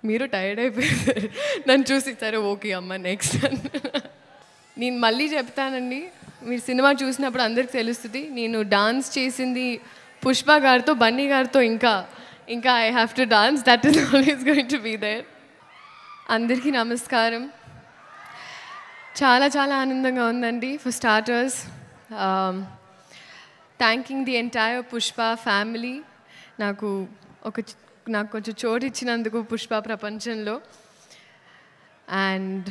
మీరు టైర్డ్ అయిపోయారు నన్ను చూసి, సరే ఓకే అమ్మ నెక్స్ట్. నేను మళ్ళీ చెప్తానండి, మీరు సినిమా చూసినప్పుడు అందరికి తెలుస్తుంది, నేను డాన్స్ చేసింది పుష్ప గారితో, బన్నీ గారితో. ఇంకా I have to dance, that is always going to be there. అందరికీ నమస్కారం. చాలా చాలా ఆనందంగా ఉందండి. For starters, thanking the entire Pushpa family, నాకు కొంచెం చోటు ఇచ్చినందుకు పుష్ప ప్రపంచంలో. And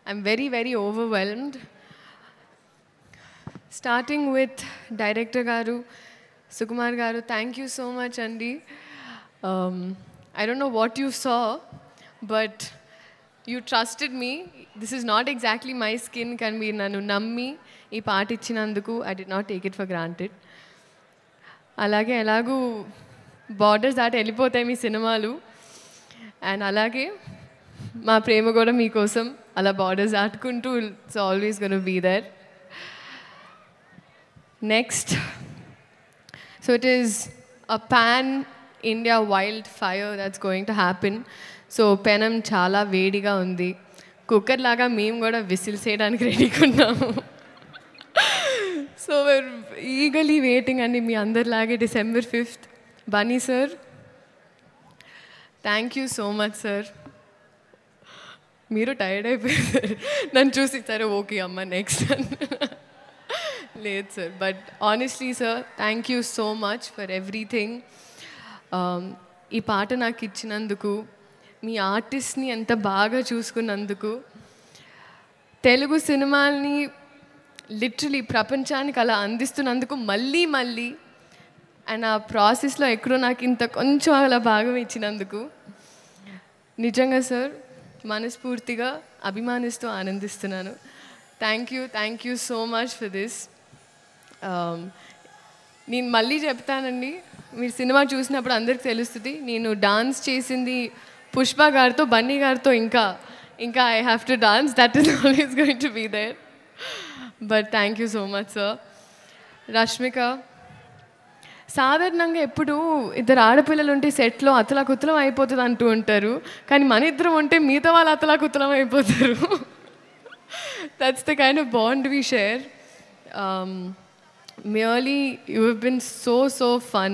I'm very very overwhelmed. Starting with director గారు, సుకుమార్ గారు, థ్యాంక్ యూ సో మచ్ అండి. I don't know what you saw, but you trusted me. This is not exactly my skin, కానీ మీరు నన్ను నమ్మి ఈ పాట ఇచ్చినందుకు I did not take it for granted. అలాగే ఎలాగూ బార్డర్స్ దాటి వెళ్ళిపోతాయి మీ సినిమాలు, అండ్ అలాగే మా ప్రేమ కూడా మీకోసం అలా బార్డర్స్ దాటుకుంటూ it's always gonna be there. Next, so it is a pan India wild fire that's going to happen. So పెనం చాలా వేడిగా ఉంది, కుక్కర్ లాగా మేము కూడా విసిల్స్ వేయడానికి రెడీగా ఉన్నాము. సో we're eagerly waiting అండి మీ అందరిలాగే. December 5th, Bunny sir, thank you so much sir. మీరు టైర్డ్ అయిపోయారు నన్ను చూసి, సరే ఓకే అమ్మ నెక్స్ట్. లేదు sir, but honestly sir, thank you so much for everything. ఈ పాట నాకు ఇచ్చినందుకు, మీ ఆర్టిస్ట్ని ఎంత బాగా చూసుకున్నందుకు, తెలుగు సినిమాల్ని లిటరలీ ప్రపంచానికి అలా అందిస్తున్నందుకు మళ్ళీ అండ్ ఆ ప్రాసెస్లో ఎక్కడో నాకు ఇంత కొంచెం అలా భాగం ఇచ్చినందుకు నిజంగా సార్ మనస్ఫూర్తిగా అభిమానిస్తూ ఆనందిస్తున్నాను. Thank you so much for this. నేను మళ్ళీ చెప్తానండి, మీరు సినిమా చూసినప్పుడు అందరికి తెలుస్తుంది, నేను డాన్స్ చేసింది పుష్ప గారితో, బన్నీ గారితో. ఇంకా I have to dance, that is always going to be there. But thank you so much sir. Rashmika, సాధారణంగా ఎప్పుడు ఇద్దరు ఆడపిల్లలు ఉంటే సెట్లో అతలాకుతలం అయిపోతుంది అంటూ ఉంటారు, కానీ మన ఇద్దరం ఉంటే మిగతా వాళ్ళు అతలాకుతలం అయిపోతారు. That's the kind of bond we share. merely you have been so fun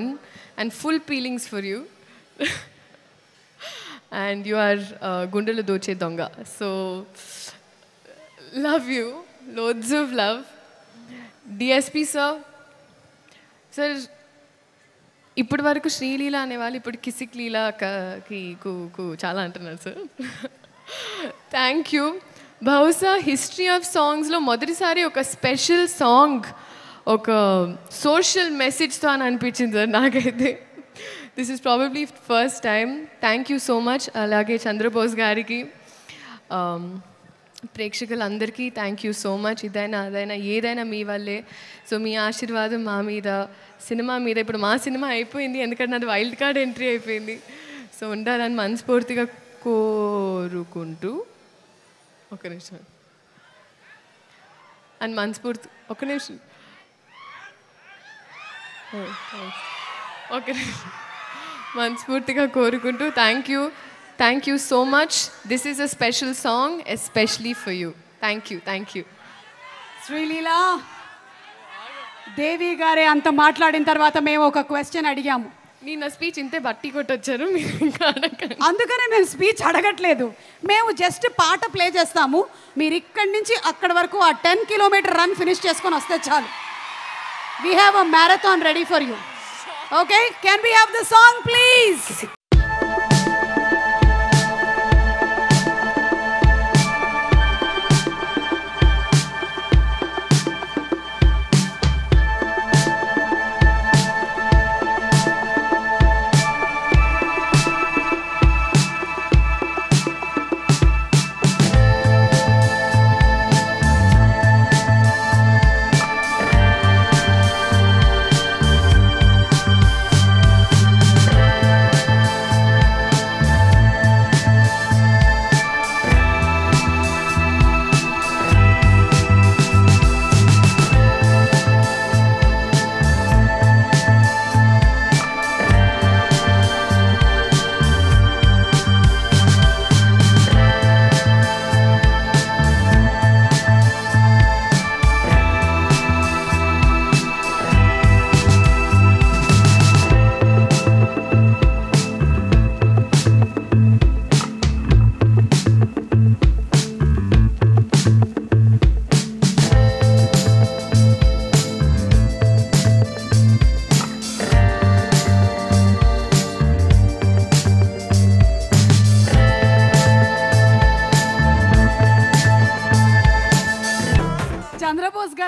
and full feelings for you. And you are Gundelu Doche Donga. So love you, loads of love. DSP sir, sir, ఇప్పటి వరకు శ్రీలీల అనేవాళ్ళు ఇప్పుడు కిసిక్ లీలాకి చాలా అంటున్నారు sir. Thank you. బహుశా history of సాంగ్స్లో మొదటిసారి ఒక స్పెషల్ సాంగ్ ఒక సోషల్ మెసేజ్తో అని అనిపించింది సార్ నాకైతే. This is probably first time. Thank you so much. అలాగే చంద్రబోస్ గారికి, ప్రేక్షకులందరికీ థ్యాంక్ యూ సో మచ్. ఇదైనా అదైనా ఏదైనా మీ వల్లే. సో మీ ఆశీర్వాదం మా మీద, సినిమా మీద. ఇప్పుడు మా సినిమా అయిపోయింది, ఎందుకంటే నాది వైల్డ్ కార్డ్ ఎంట్రీ అయిపోయింది. సో ఉండాలని మనస్ఫూర్తిగా కోరుకుంటూ, ఒక నిమిషం అని మనస్ఫూర్తి, ఒక నిమిషం మనస్ఫూర్తిగా కోరుకుంటూ thank you so much. This is a special song especially for you. Thank you. Sreeleela, Devi గారే అంత మాట్లాడిన తర్వాత మేము ఒక క్వశ్చన్ అడిగాము. నేను నా స్పీచ్ ఇంతే బట్టి కొట్టొచ్చారు, మీరు ఇంకా అడగండి. అందుకనే మేము స్పీచ్ అడగట్లేదు, మేము జస్ట్ పాట ప్లే చేస్తాము. మీరు ఇక్కడి నుంచి అక్కడి వరకు ఆ 10 కిలోమీటర్ రన్ ఫినిష్ చేసుకొని వస్తే చాలు. We have a marathon ready for you. Okay, can we have the song please?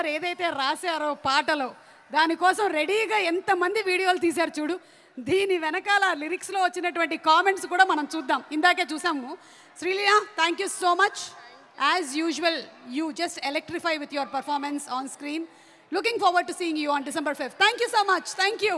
గారు ఏదైతే రాశారో పాటలో దానికోసం రెడీగా ఎంతమంది వీడియోలు తీశారు చూడు. దీని వెనకాల లిరిక్స్లో వచ్చినటువంటి కామెంట్స్ కూడా మనం చూద్దాం. ఇందాకే చూసాము. Sreeleela, thank you so much. As usual you just electrify with your performance on screen. Looking forward to seeing you on December 5th. Thank you so much. Thank you.